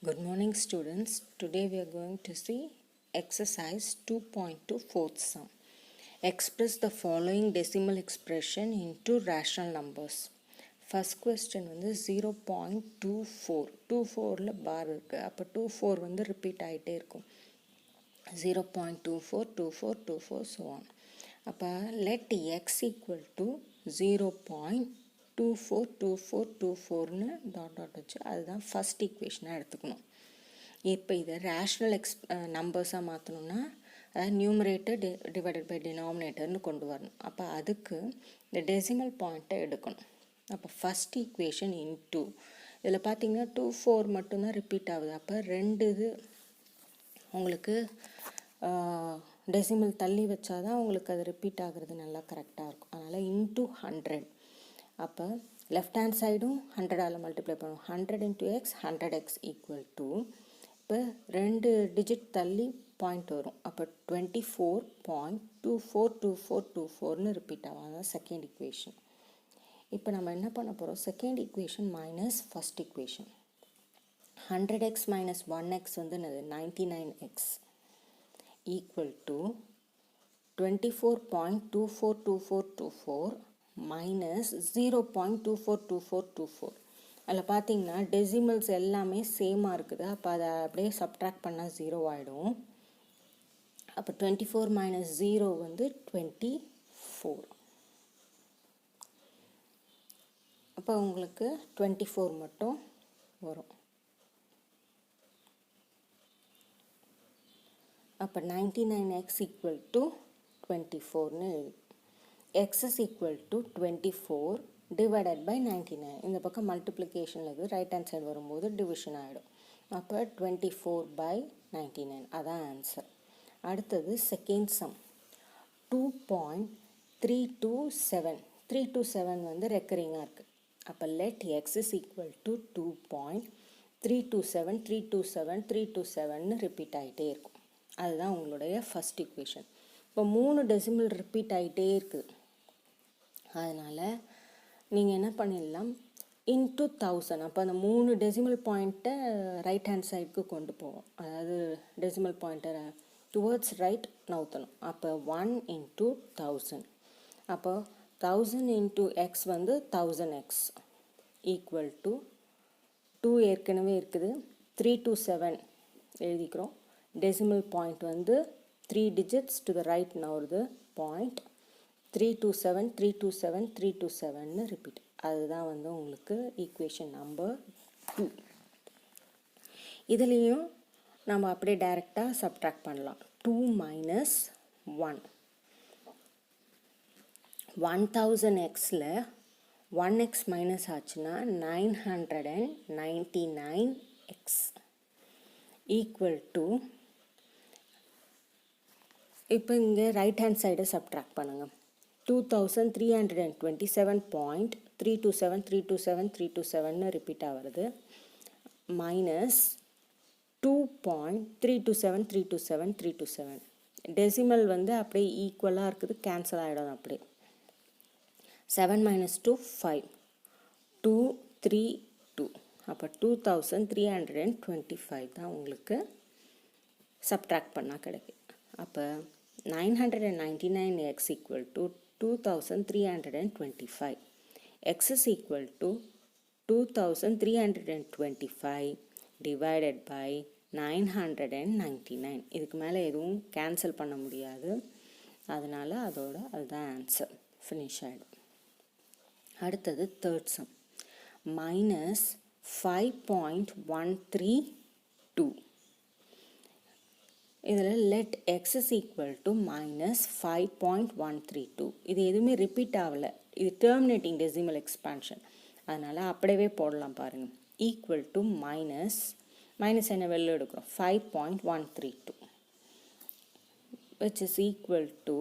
Good morning students. Today we are going to see exercise 2.2 fourth sum. Express the following decimal expression into rational numbers. First question வந்து 0.24 24ல bar இருக்கு. அப்போ 24 வந்து repeat ஆயிட்டே இருக்கும். 0.24 24 24 so on. அப்போ let x equal to 0.242424னு dot dot வச்சு அதுதான் ஃபஸ்ட் ஈக்குவேஷனாக எடுத்துக்கணும். இப்போ இதை ரேஷ்னல் நம்பர்ஸாக மாற்றணும்னா அதாவது நியூமரேட்டர் டிவைடட் பை டினாமினேட்டர்னு கொண்டு வரணும். அப்போ அதுக்கு இந்த டெசிமல் பாயிண்ட்டை எடுக்கணும். அப்போ ஃபஸ்ட் ஈக்குவேஷன் இன்டூ இதில் பார்த்தீங்கன்னா 24 மட்டும்தான் ரிப்பீட் ஆகுது. அப்போ ரெண்டு இது உங்களுக்கு டெசிமல் தள்ளி வச்சாதான் உங்களுக்கு அது ரிப்பீட் ஆகுறது நல்லா கரெக்டாக இருக்கும். அதனால் இன்டூ 100. அப்போ லெஃப்ட் ஹேண்ட் சைடும் 100ஆல் மல்டிப்ளை பண்ணுவோம். 100 into X 100x equal to இப்போ ரெண்டு டிஜிட் தள்ளி பாயிண்ட் வரும். அப்போ 24.242424னு ரிப்பீட் ஆகும். அதுதான் செகண்ட் ஈக்குவேஷன். இப்போ நம்ம என்ன பண்ண போகிறோம், second equation minus first equation. 100x minus 1x வந்து என்னது 99x ஈக்குவல் டு 24.242424 மைனஸ் 0.242424. அதில் பார்த்தீங்கன்னா டெசிமல்ஸ் எல்லாமே சேமாக இருக்குது. அப்போ அதை அப்படியே சப்ட்ராக்ட் பண்ணால் 0 ஆகிடும். அப்போ 24 மைனஸ் 0 வந்து 24. அப்போ உங்களுக்கு 24 மட்டும் வரும். அப்போ 99x ஈக்குவல் டு 24னு எழுது. x is equal to 24 divided by 99. இந்த பக்கம் மல்டிப்ளிகேஷனில் இருக்குது, ரைட் ஹேண்ட் சைடு வரும்போது டிவிஷன் ஆகிடும். அப்போ 24 by 99 அதான் ஆன்சர். அடுத்தது செகண்ட் சம் 2.327. 327 வந்து ரெக்கரிங்காக இருக்குது. அப்போ let x is equal to 2.327 327 327னு ரிப்பீட் ஆகிட்டே இருக்கும். அதுதான் உங்களுடைய ஃபஸ்ட் ஈக்குவேஷன். இப்போ 3 டெசிமல் ரிப்பீட் ஆகிட்டே இருக்குது. அதனால் நீங்கள் என்ன பண்ணிடலாம், இன்ட்டு 1000. அப்போ அந்த 3 டெசிமல் பாயிண்ட்டை ரைட் ஹேண்ட் சைடுக்கு கொண்டு போவோம். அதாவது டெசிமல் பாயிண்ட்டை டுவர்ட்ஸ் ரைட் நவுத்தணும். அப்போ 1 இன்ட்டு 1000. அப்போ 1000 இன்ட்டு எக்ஸ் வந்து 1000x ஈக்குவல் டு 2 ஏற்கனவே இருக்குது. 327 எழுதிக்கிறோம். டெசிமல் பாயிண்ட் வந்து 3 digits to the right நவுறுது பாயிண்ட். 327 327 327னு ரிப்பீட். அதுதான் வந்து உங்களுக்கு ஈக்குவேஷன் நம்பர் 2. இதுலேயும் நம்ம அப்படியே டைரெக்டாக சப்ட்ராக்ட் பண்ணலாம். 2 மைனஸ் 1 1000xல 1x மைனஸ் ஆச்சுன்னா 999x ஈக்குவல் டு இப்போ இங்கே ரைட் ஹேண்ட் சைடை சப்ட்ராக்ட் பண்ணுங்கள். 2327.327 ரிப்பீட் ஆகிறது மைனஸ் 2.327 டெசிமல் வந்து அப்படியே ஈக்குவலாக இருக்குது, கேன்சல் ஆகிடும். அப்படியே 7 மைனஸ் 2 5 232. அப்போ 2325 தான் உங்களுக்கு சப்ட்ராக்ட் பண்ணால் கிடைக்கும். அப்போ 999x equal to 2325. x is equal to 2325 divided by 999. இதுக்கு மேலே எதுவும் கேன்சல் பண்ண முடியாது. அதனால் அதுதான் ஆன்சர். ஃபினிஷ் ஆகிடும். அடுத்தது தேர்ட் சம் மைனஸ் 5.132. இதில் let X is equal to minus 5.132. இது எதுவுமே ரிப்பீட் ஆகலை, இது டெர்மினேட்டிங் டெசிமல் எக்ஸ்பான்ஷன். அதனால் அப்படியே போடலாம் பாருங்கள். ஈக்குவல் டு மைனஸ் என்ன வெளில எடுக்கிறோம் 5.132 which is equal to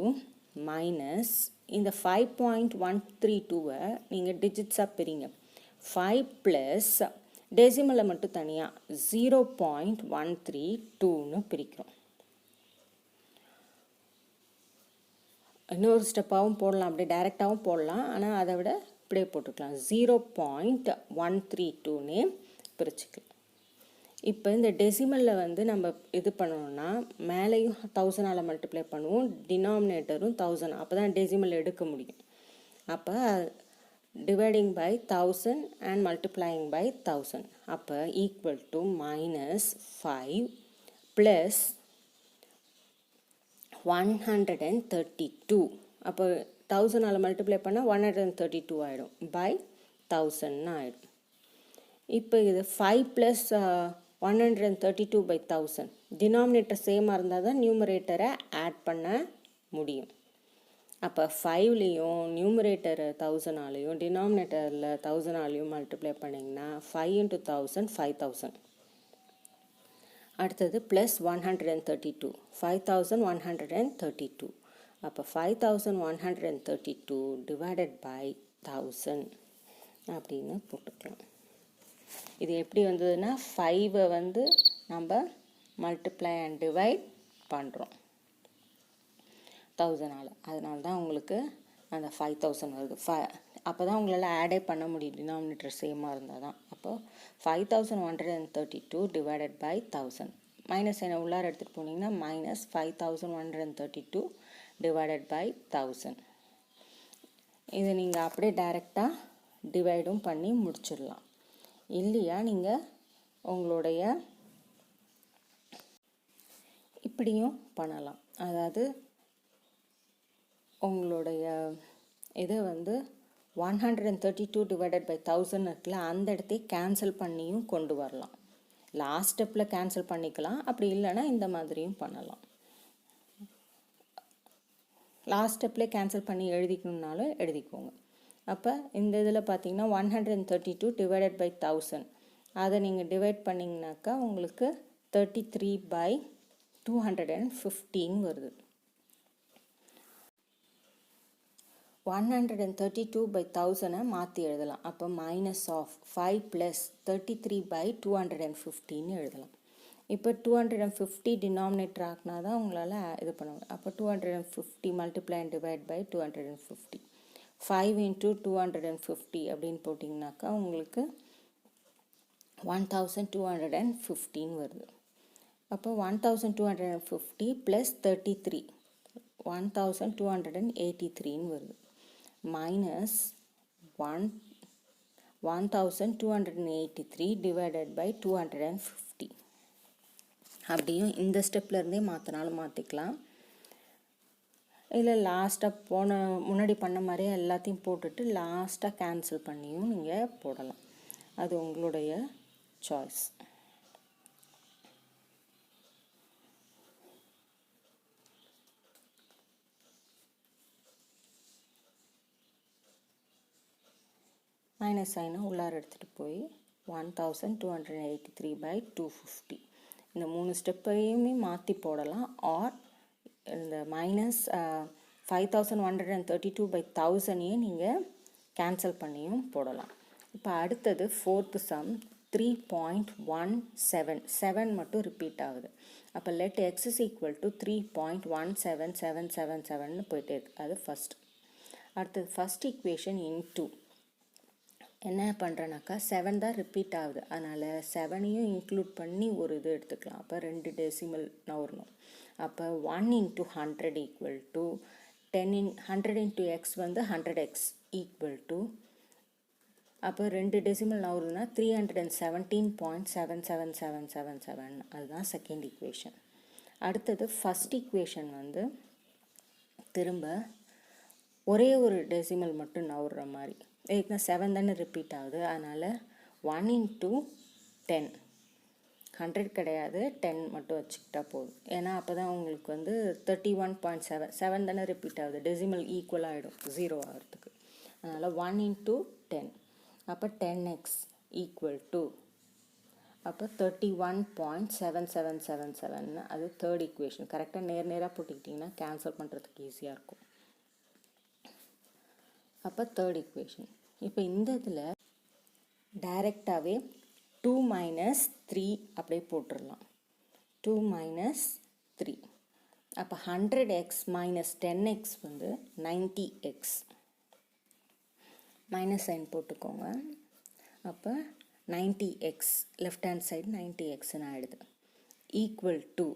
minus இந்த 5.132வை நீங்கள் டிஜிட்ஸாக பிரிங்க. 5 ப்ளஸ் டெசிமலை மட்டும் தனியாக 0.132ன்னு பிரிக்கிறோம். இன்னொரு ஸ்டெப்பாகவும் போடலாம், அப்படியே டைரெக்டாகவும் போடலாம். ஆனால் அதை விட இப்படியே போட்டுக்கலாம். 0.132னே பிரிச்சுக்கலாம். இப்போ இந்த டெசிமலில் வந்து நம்ம இது பண்ணணும்னா மேலேயும் 1000 மல்டிப்ளை பண்ணுவோம், டினாமினேட்டரும் 1000, அப்போ தான் டெசிமல் எடுக்க முடியும். அப்போ dividing by 1000 and multiplying by 1000, அப்போ equal to -5 plus 132. அப்போ 1000 மல்டிப்ளை பண்ணால் 132 ஆகிடும், by 1000 ஆகிடும். இப்போ இது 5 plus 132 by 1000, டினாமினேட்டர் சேமாக இருந்தால் தான் நியூமரேட்டரை ஆட் பண்ண முடியும். அப்போ 5லேயும் நியூமரேட்டர் 1000ஆலையும் டினாமினேட்டரில் 1000ஆலையும் மல்டிப்ளை பண்ணிங்கன்னா 5 into 1000 5000. அடுத்தது ப்ளஸ் 132, 5132. அப்போ 5132 டிவைடட் பை 1000 அப்படின்னு போட்டுக்கலாம். இது எப்படி வந்ததுன்னா 5 வந்து நம்ம மல்டிப்ளை அண்ட் டிவைட் பண்ணுறோம் 1000ஆல், அதனால தான் உங்களுக்கு அந்த 5000 வருது. அப்போ தான் உங்களால் ஆடே பண்ண முடியும், டினாமினேட்டர் சேமாக இருந்தால் தான். அப்போ 5132 டிவைடட் பை 1000, மைனஸ் என்ன உள்ளார எடுத்துகிட்டு போனீங்கன்னா மைனஸ் 5132 டிவைடட் பை 1000. இதை நீங்கள் அப்படியே டைரெக்டாக டிவைடும் பண்ணி முடிச்சிடலாம். இல்லையா நீங்கள் உங்களுடைய இப்படியும் பண்ணலாம். அதாவது உங்களுடைய இதை வந்து 132 டிவைடட் பை 1000 இருக்குல்ல, அந்த இடத்தையே கேன்சல் பண்ணியும் கொண்டு வரலாம். லாஸ்ட் ஸ்டெப்பில் கேன்சல் பண்ணிக்கலாம், அப்படி இல்லைன்னா இந்த மாதிரியும் பண்ணலாம். லாஸ்ட் ஸ்டெப்லேயே கேன்சல் பண்ணி எழுதிக்கணுன்னாலும் எழுதிக்கோங்க. அப்போ இந்த இதில் பார்த்தீங்கன்னா 132 டிவைடட் பை 1000, அதை நீங்கள் டிவைட் பண்ணிங்கனாக்கா உங்களுக்கு 33 by 215 வருது. 132 by 1000 மாற்றி எழுதலாம். அப்போ மைனஸ் ஆஃப் 5 ப்ளஸ் 33 by 215 எழுதலாம். இப்போ 250 டினாமினேட்டர் ஆக்கினா தான் உங்களால் இது பண்ணுவாங்க. அப்போ 250 multiply and divide by 250, 5 into 250 அப்படின்னு போட்டிங்கனாக்கா உங்களுக்கு 1215 வருது. அப்போ 1250 ப்ளஸ் 33 1283 வருது. Minus 1283 divided by 250. அப்படியும் இந்த ஸ்டெப்லேருந்தே மாற்றினாலும் மாற்றிக்கலாம். இல்லை லாஸ்ட்டாக முன்னாடி பண்ண மாதிரியே எல்லாத்தையும் போட்டுட்டு லாஸ்ட்டாக கேன்சல் பண்ணியும் நீங்கள் போடலாம். அது உங்களுடைய சாய்ஸ். மைனஸ் சைனை உள்ளார எடுத்துகிட்டு போய் 1283 by 250, இந்த 3 ஸ்டெப்பையுமே மாற்றி போடலாம். ஆர் இந்த மைனஸ் 5132 by 1000 நீங்கள் கேன்சல் பண்ணியும் போடலாம். இப்போ அடுத்தது 4th சம் 3.17, 7 மட்டும் ரிப்பீட் ஆகுது. அப்போ let x is equal to 3.17777 போயிட்டே இருக்கு. அது ஃபஸ்ட். அடுத்தது ஃபஸ்ட் ஈக்குவேஷன் இன்டூ என்ன பண்ணுறேன்னாக்கா 7 தான் ரிப்பீட் ஆகுது, அதனால் 7ஐயும் இன்க்ளூட் பண்ணி ஒரு இது எடுத்துக்கலாம். அப்போ 2 டெசிமல் நவரணும். அப்போ 1 into 100 equal to 100 into x வந்து 100x ஈக்குவல் டு, அப்போ 2 டெசிமல் நவருதுன்னா 317.77777, அதுதான் செகண்ட் ஈக்குவேஷன். அடுத்தது ஃபஸ்ட் ஈக்குவேஷன் வந்து திரும்ப ஒரே ஒரு டெசிமல் மட்டும் நவுற மாதிரி. ஏன்னா 7 தானே ரிப்பீட் ஆகுது, அதனால் 1 into 10, 100 கிடையாது 10 மட்டும் வச்சுக்கிட்டா போதும். ஏன்னா அப்போ தான் உங்களுக்கு வந்து 31.7, 7 தானே ரிப்பீட் ஆகுது, டெசிமல் ஈக்குவல் ஆகிடும் 0 ஆகிறதுக்கு. அதனால் 1 into 10, அப்போ 10x ஈக்குவல் டு, அப்போ 31.7777, அது தேர்ட் ஈக்குவேஷன். கரெக்டாக நேராக போட்டுக்கிட்டிங்கன்னா கேன்சல் பண்ணுறதுக்கு ஈஸியாக இருக்கும். அப்போ தேர்ட் ஈக்குவேஷன். இப்போ இந்த இதில் டைரெக்டாகவே 2 minus 3 அப்படியே போட்டுடலாம். 2 minus 3, அப்போ 100x minus 10x வந்து 90x. மைனஸ் சைன் போட்டுக்கோங்க. அப்போ 90x லெஃப்ட் ஹேண்ட் சைடு 90xன்னு ஆகிடுது ஈக்குவல் டு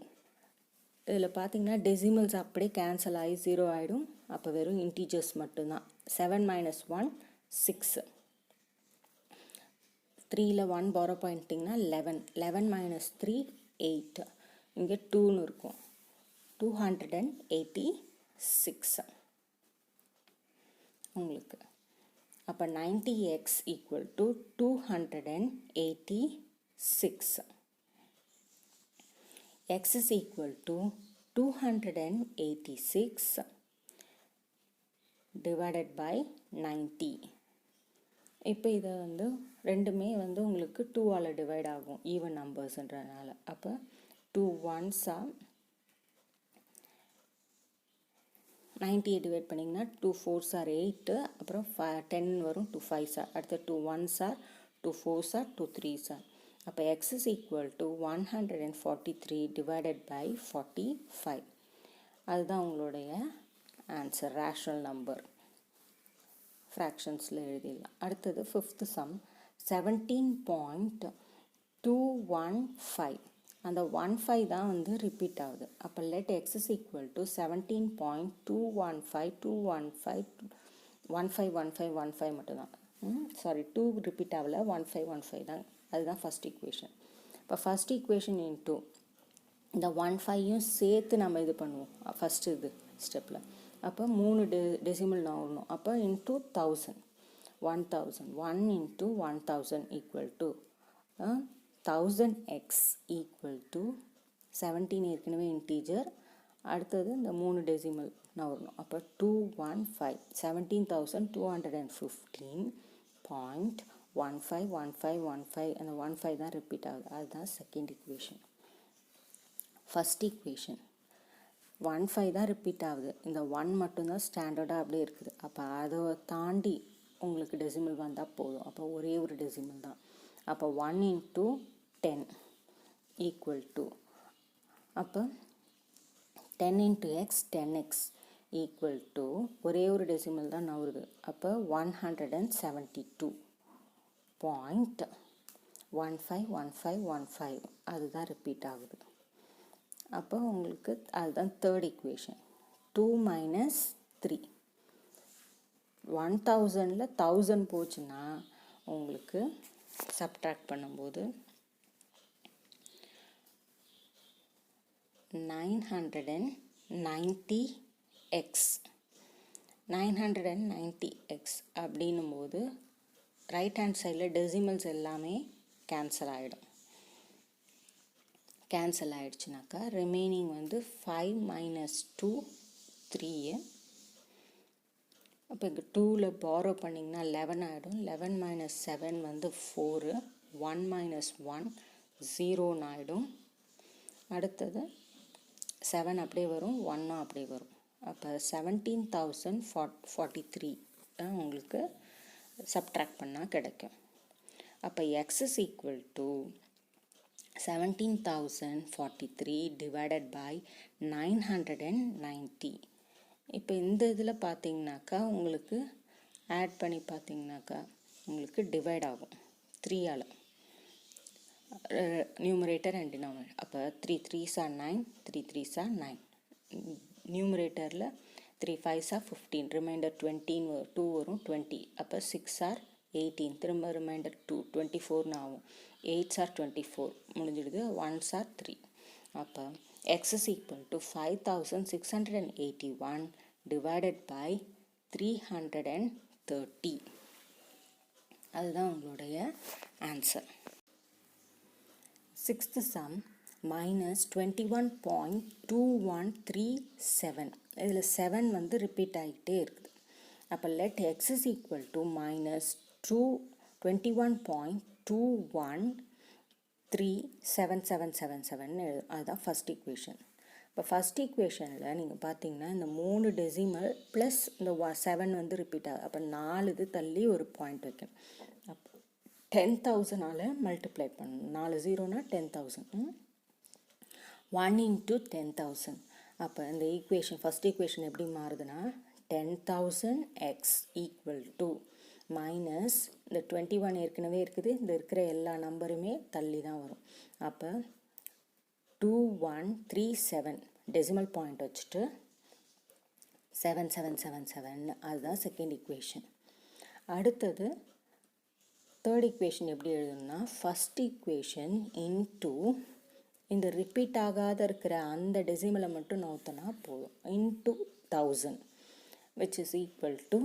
இதில் பார்த்தீங்கன்னா டெசிமல்ஸ் அப்படியே கேன்சல் ஆகி 0 ஆகிடும். அப்போ வெறும் இன்டீஜர்ஸ் மட்டும்தான். 7 - 1 6. 3ல் 1 பாரோ பண்ணிட்டிங்கன்னா 11. 11 - 3 8. இங்கே 2ன்னு இருக்கும். 286 உங்களுக்கு. அப்போ 90x equal to 286. x is equal to 286 divided by 90. இப்போ இதை வந்து ரெண்டுமே வந்து உங்களுக்கு 2ஆல் டிவைட் ஆகும் ஈவன் நம்பர்ஸ்ன்றனால. அப்போ 2 1s 90 டிவைட் பண்ணிங்கன்னா 2 4s 8. அப்புறம் 10 வரும். 2 5s அடுத்த 2 1s 2 4s 2 3s. அப்போ x is equal to 143 divided by 45. அதுதான் உங்களுடைய ஆன்சர். ரேஷனல் நம்பர் ஃப்ராக்ஷன்ஸில் எழுதிடலாம். அடுத்தது 5th சம் 17.215. அந்த 15 தான் வந்து ரிப்பீட் ஆகுது. அப்போ let x is equal to 17.215 15 மட்டும்தான். சாரி 2 ரிப்பீட் ஆகல, 15 தான். அதுதான் ஃபஸ்ட் ஈக்குவேஷன். இப்போ ஃபஸ்ட் ஈக்குவேஷன் இன்ட்டு இந்த 15யும் சேர்த்து நம்ம இது பண்ணுவோம் ஃபஸ்ட்டு இது ஸ்டெப்பில். அப்போ 3 டெசிமல் வரணும். அப்போ into 1000 1000 1 into 1000 equal to 1000x equal to 17 ஏற்கனவே இன்டீஜர். அடுத்தது இந்த 3 டெசிமல் வரணும். அப்போ 215 17,215.1515 அந்த 15 தான் ரிப்பீட் ஆகுது. அதுதான் செகண்ட் ஈக்குவேஷன். ஃபஸ்ட் ஈக்குவேஷன் 15 தான் ரிப்பீட் ஆகுது. இந்த 1 மட்டும்தான் ஸ்டாண்டர்டாக அப்படியே இருக்குது. அப்போ அதை தாண்டி உங்களுக்கு டெசிமல் வந்தால் போதும். அப்போ ஒரே ஒரு டெசிமல் தான். அப்போ 1 இன்ட்டு 10 ஈக்குவல் டு அப்போ 10 into X 10x equal to ஒரே ஒரு டெசிமல் தான் நவருது. அப்போ 172.151515 அதுதான் ரிப்பீட் ஆகுது. அப்போ உங்களுக்கு அதுதான் தேர்ட் ஈக்குவேஷன். 2 - 3 1000ல் 1000 போச்சுன்னா உங்களுக்கு சப்ட்ராக்ட் பண்ணும்போது 990x 990x அப்படின்னும் போது ரைட் ஹேண்ட் சைடில் டெசிமல்ஸ் எல்லாமே கேன்சல் ஆகிடும். கேன்சல் ஆகிடுச்சுனாக்கா ரிமைனிங் வந்து 5 - 2 3. அப்போ இங்கே 2ல் பாரோ பண்ணிங்கன்னா 11 ஆகிடும். 11 - 7 வந்து 4. 1 - 1 0ன்னு ஆகிடும். அடுத்தது 7 அப்படியே வரும், 1 அப்படியே வரும். அப்போ 17,043 உங்களுக்கு சப்ட்ராக்ட் பண்ணால் கிடைக்கும். அப்போ x is equal to 17,043 divided by 990. இப்போ இந்த இதில் பார்த்தீங்கன்னாக்கா உங்களுக்கு ஆட் பண்ணி பார்த்தீங்கன்னாக்கா உங்களுக்கு டிவைட் ஆகும் 3ஆல் நியூமரேட்டர் அண்ட் டினாமினேட்டர். அப்போ 3 3s 9 3 3s 9. நியூமரேட்டரில் 3 5s 15 ரிமைண்டர் 20 2 வரும் 20. அப்போ 6 18 திரும்ப ரிமைண்டர் 2 24ன்னு ஆகும். 8s 24 முடிஞ்சிடுது. 1s 3. அப்போ x is equal to 5681 divided by 330. அதுதான் உங்களுடைய ஆன்சர். 6th sum -21.2137. இதில் 7 வந்து ரிப்பீட் ஆகிட்டே இருக்குது. அப்போ let x is equal to -21.21377777. அதுதான் ஃபஸ்ட் ஈக்குவேஷன். இப்போ ஃபஸ்ட் ஈக்குவேஷனில் நீங்கள் பார்த்தீங்கன்னா இந்த 3 டெசிமல் ப்ளஸ் இந்த 7 வந்து ரிப்பீட் ஆகுது. அப்போ 4 இது தள்ளி ஒரு பாயிண்ட் வைக்கணும். அப்போ 10,000ஆல் மல்டிப்ளை பண்ணணும். 4 0னா 10,000. 1 இன்ட்டு 10,000. அப்போ இந்த ஈக்குவேஷன் ஃபஸ்ட் ஈக்குவேஷன் எப்படி மாறுதுன்னா 10,000x ஈக்குவல் டு மைனஸ் இந்த 21 ஏற்கனவே இருக்குது, இந்த இருக்கிற எல்லா நம்பருமே தள்ளி தான் வரும். அப்போ 2137 டெசிமல் பாயிண்ட் வச்சுட்டு 7777 அதுதான் செகண்ட் ஈக்குவேஷன். அடுத்தது தேர்ட் ஈக்குவேஷன் எப்படி எழுதணும்னா, ஃபஸ்ட் ஈக்குவேஷன் இன்டூ இந்த ரிப்பீட் ஆகாத இருக்கிற அந்த டெசிமலை மட்டும் நோத்தனா போதும், into 1000 which is equal to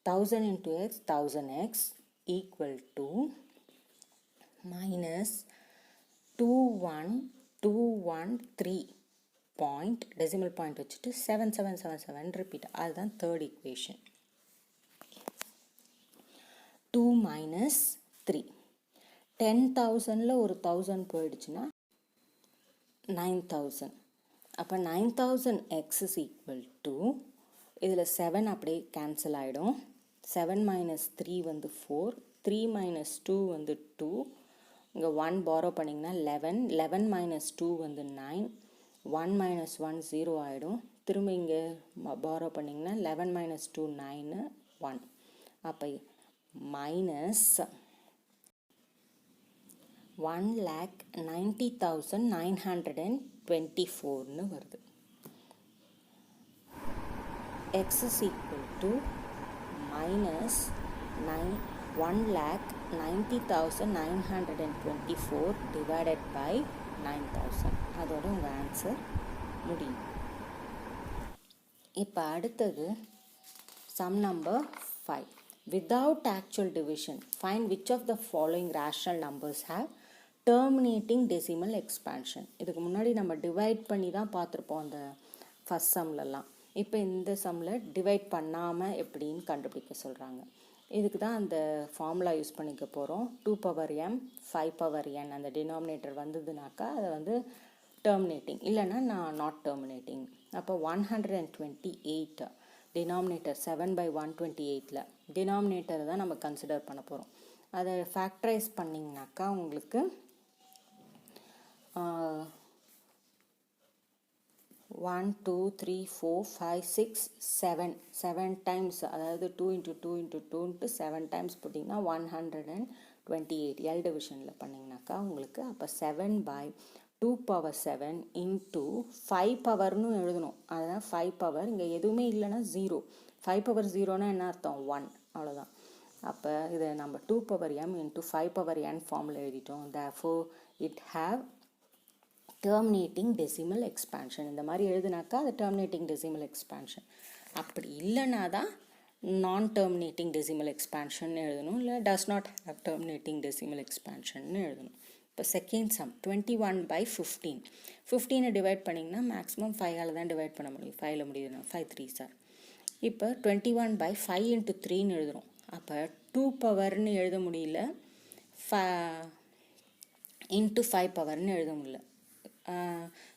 1000 into x 1000x equal to minus 21213 point decimal point வச்சுட்டு 7777 repeat. அதுதான் third equation. 2 minus 3 10,000ல ஒரு 1000 போயிடுச்சுன்னா 9000. அப்போ 9000x is equal to இதில் 7 அப்படியே கேன்சல் ஆகிடும். 7 minus 3 வந்து 4, 3 minus 2 வந்து 2, இங்கே 1 borrow பண்ணிங்கன்னா 11, 11 minus 2 வந்து 9, 1 minus 1 0 ஆகிடும். திரும்ப இங்கே borrow பண்ணிங்கன்னா 11 minus 2 9, 1. அப்போ minus 1,90,924 வருது. x is equal to minus 1,90,924 divided by 9,000. அதோட உங்கள் ஆன்சர் முடியும். இப்போ அடுத்தது sum number 5. Without actual division, find which of the following rational numbers have terminating decimal expansion. இதுக்கு முன்னாடி நம்ம டிவைட் பண்ணி தான் பார்த்துருப்போம் அந்த ஃபஸ்ட் சம்லலாம். இப்போ இந்த சம்மில் டிவைட் பண்ணாமல் எப்படின்னு கண்டுபிடிக்க சொல்கிறாங்க. இதுக்கு தான் அந்த ஃபார்முலா யூஸ் பண்ணிக்க போகிறோம். 2 power m 5 power n அந்த டினாமினேட்டர் வந்ததுனாக்கா அதை வந்து டெர்மினேட்டிங், இல்லைன்னா நாட் டெர்மினேட்டிங். அப்போ 128 டினாமினேட்டர் 7/128ல் டினாமினேட்டரை தான் நம்ம கன்சிடர் பண்ண போகிறோம். அதை ஃபேக்டரைஸ் பண்ணிங்கனாக்கா உங்களுக்கு 1 2 3 4 5 6 7 டைம்ஸ், அதாவது 2 into 2 into 2 into 7 டைம்ஸ் போட்டிங்கன்னா 128 எல் டிவிஷனில் பண்ணிங்கனாக்கா உங்களுக்கு அப்போ 7/2 power 7 into 5 பவர்னு எழுதணும். அதுதான் 5 பவர், இங்கே எதுவுமே இல்லைன்னா 0. 5 power 0னா என்ன அர்த்தம்? 1, அவ்வளோதான். அப்போ இதை நம்ம 2 power m into 5 power n ஃபார்மில் எழுதிட்டோம். therefore it have terminating decimal expansion. இந்த மாதிரி எழுதுனாக்கா அது terminating decimal expansion. அப்படி இல்லைனா தான் நான் terminating decimal expansion எழுதணும், இல்லை does not have terminating decimal expansion எழுதணும். இப்போ செகண்ட் சம் 21/15. 15 டிவைட் பண்ணிங்கன்னா மேக்ஸிமம் 5ஆல் தான் டிவைட் பண்ண முடியும். 5ல் முடியுதுன்னா 5 3 சார். இப்போ 21/5 into 3ன்னு எழுதுகிறோம். அப்போ 2 பவர்னு எழுத முடியல, இன்ட்டு 5 பவர்னு எழுத முடியல,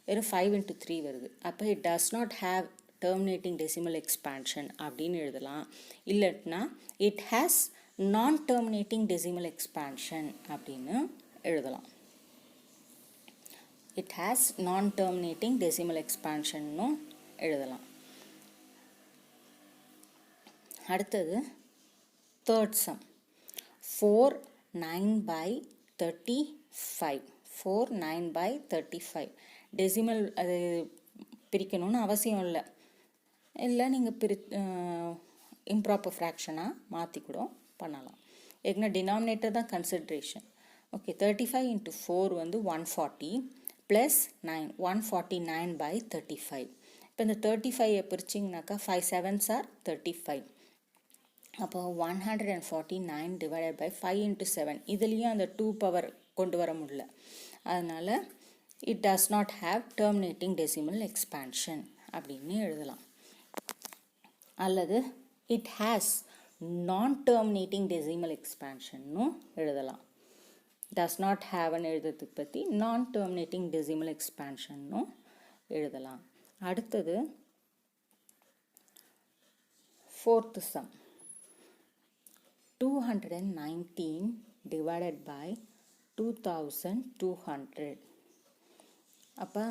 வெறும் 5 into 3 வருது. அப்போ it does not have terminating decimal expansion அப்படின்னு எழுதலாம். இல்லைன்னா it has non terminating decimal expansion அப்படின்னு எழுதலாம். It has non terminating decimal எக்ஸ்பான்ஷன்னும் எழுதலாம். அடுத்தது தேர்ட் சம் 4 9/35. 4 9/35 டெசிமல் அது பிரிக்கணும்னு அவசியம் இல்லை, நீங்கள் இம்ப்ராப்பர் ஃப்ராக்ஷனாக மாற்றி கூட பண்ணலாம். ஏன்னா டினாமினேட்டர் தான் கன்சிட்ரேஷன். ஓகே, 35 into 4 வந்து 140 ப்ளஸ் 9 149/35. இப்போ இந்த 35 பிரிச்சிங்கனாக்கா 5 7s are 35. அப்போ 149 divided by 5 into 7. இதுலேயும் அந்த 2 பவர் கொண்டு வர முடியல, அதனால் it does not have terminating decimal expansion அப்படின்னு எழுதலாம். அல்லது it has non terminating decimal எக்ஸ்பான்ஷன்னும் எழுதலாம். டஸ் நாட் ஹாவ்னு எழுதுறதுக்கு பற்றி நான் டெர்மினேட்டிங் டெசிமல் எக்ஸ்பான்ஷன்னும் எழுதலாம். அடுத்தது ஃபோர்த் சம் 219 divided by 2200. அப்போ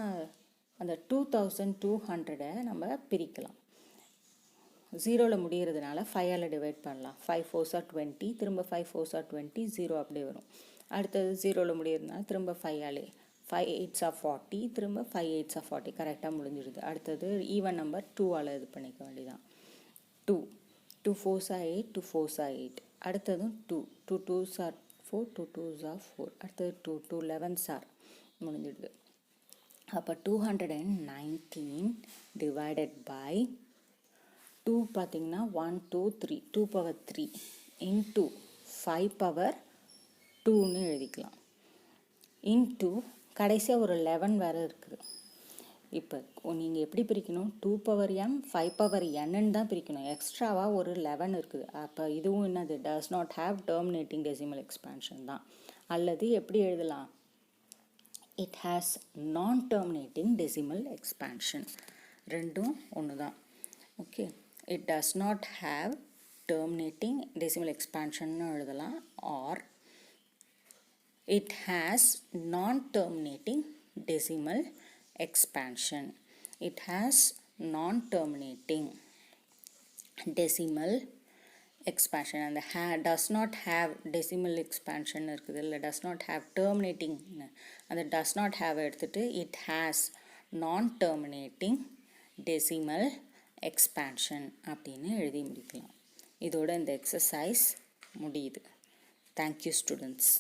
அந்த 2200 நம்ம பிரிக்கலாம். ஜீரோவில் முடிகிறதுனால 5ஆல் டிவைட் பண்ணலாம். 5 4s are 20, திரும்ப 5 4s are 20, 0 அப்படியே வரும். அடுத்தது ஜீரோவில் முடிகிறதுனால திரும்ப 5ஆலே 5 8s are 40, திரும்ப 5 8s are 40, கரெக்டாக முடிஞ்சிடுது. அடுத்தது ஈவன் நம்பர் 2ஆல் இது பண்ணிக்க வேண்டியதான். 2 2 4s are 8, 2 4s are 8. அடுத்ததும் 2 2 2s are 4, 2 2s are 4. அடுத்தது 2 2 11s are முடிஞ்சிடுது. அப்போ 219 டிவைடட் பை 2 பார்த்திங்கன்னா 1 2 3 2 power 3 இன்ட்டு 5 power 2ன்னு எழுதிக்கலாம். இன்ட்டு கடைசியாக ஒரு 11 வேறு இருக்குது. இப்போ நீங்கள் எப்படி பிரிக்கணும்? 2 power m 5 power nன்னு தான் பிரிக்கணும். எக்ஸ்ட்ராவாக ஒரு 11 இருக்குது. அப்போ இதுவும் என்னது? டஸ் not have terminating decimal expansion தான். அல்லது எப்படி எழுதலாம்? It has non terminating decimal expansion. ரெண்டும் ஒன்று தான். Okay, it does not have terminating decimal expansion எழுதலாம், or it has non-terminating decimal expansion. It has non-terminating decimal expansion and does not have decimal expansion இருக்குது இல்லை, does not have terminating, அந்த does not have எடுத்துட்டு it has non-terminating decimal expansion அப்படின்னு எழுதி முடிக்கலாம். இதோட இந்த எக்ஸசைஸ் முடியுது. Thank you students.